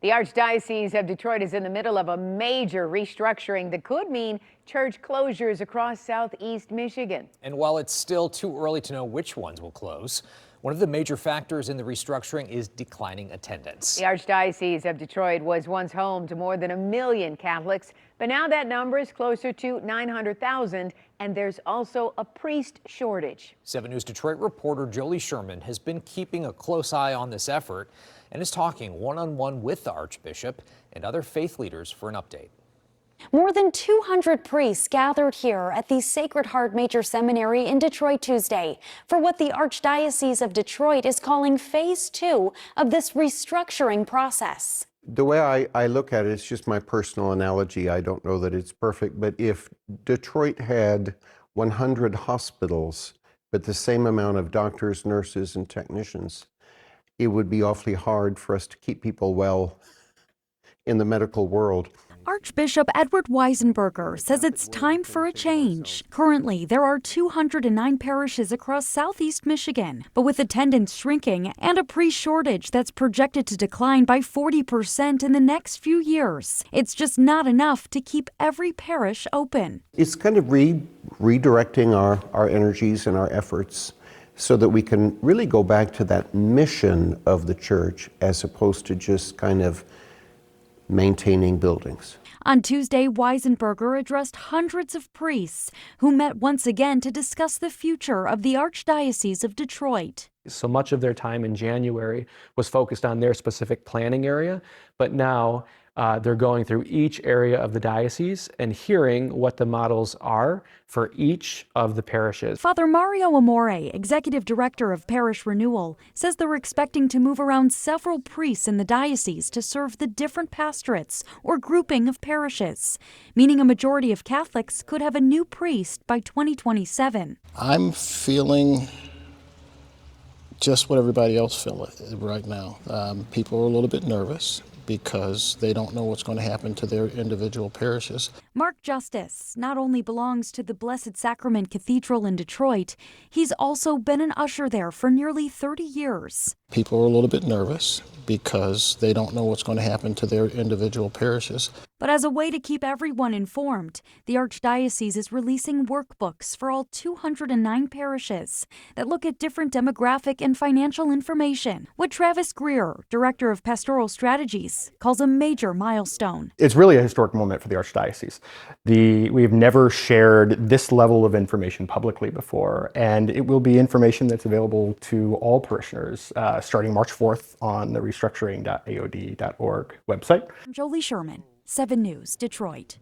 The Archdiocese of Detroit is in the middle of a major restructuring that could mean church closures across southeast Michigan. And while it's still too early to know which ones will close, one of the major factors in the restructuring is declining attendance. The Archdiocese of Detroit was once home to more than 1 million Catholics, but now that number is closer to 900,000, and there's also a priest shortage. 7 News Detroit reporter Jolie Sherman has been keeping a close eye on this effort and is talking one-on-one with the Archbishop and other faith leaders for an update. More than 200 priests gathered here at the Sacred Heart Major Seminary in Detroit Tuesday for what the Archdiocese of Detroit is calling Phase 2 of this restructuring process. The way I look at it, it's just my personal analogy. I don't know that it's perfect, but if Detroit had 100 hospitals, but the same amount of doctors, nurses, and technicians, it would be awfully hard for us to keep people well in the medical world. Archbishop Edward Weisenberger says it's time for a change. Currently, there are 209 parishes across southeast Michigan, but with attendance shrinking and a priest shortage that's projected to decline by 40% in the next few years, it's just not enough to keep every parish open. It's kind of redirecting our energies and our efforts so that we can really go back to that mission of the church as opposed to just kind of maintaining buildings. On Tuesday, Weisenberger addressed hundreds of priests who met once again to discuss the future of the Archdiocese of Detroit. So much of their time in January was focused on their specific planning area, but now they're going through each area of the diocese and hearing what the models are for each of the parishes. Father Mario Amore, Executive Director of Parish Renewal, says they're expecting to move around several priests in the diocese to serve the different pastorates or grouping of parishes, meaning a majority of Catholics could have a new priest by 2027. I'm feeling just what everybody else feels right now. People are a little bit nervous because they don't know what's going to happen to their individual parishes. Mark Justice not only belongs to the Blessed Sacrament Cathedral in Detroit, he's also been an usher there for nearly 30 years. People are a little bit nervous because they don't know what's going to happen to their individual parishes. But as a way to keep everyone informed, the Archdiocese is releasing workbooks for all 209 parishes that look at different demographic and financial information, what Travis Greer, Director of Pastoral Strategies, calls a major milestone. It's really a historic moment for the Archdiocese. We've never shared this level of information publicly before, and it will be information that's available to all parishioners starting March 4th on the restructuring.aod.org website. Jolie Sherman, 7 News, Detroit.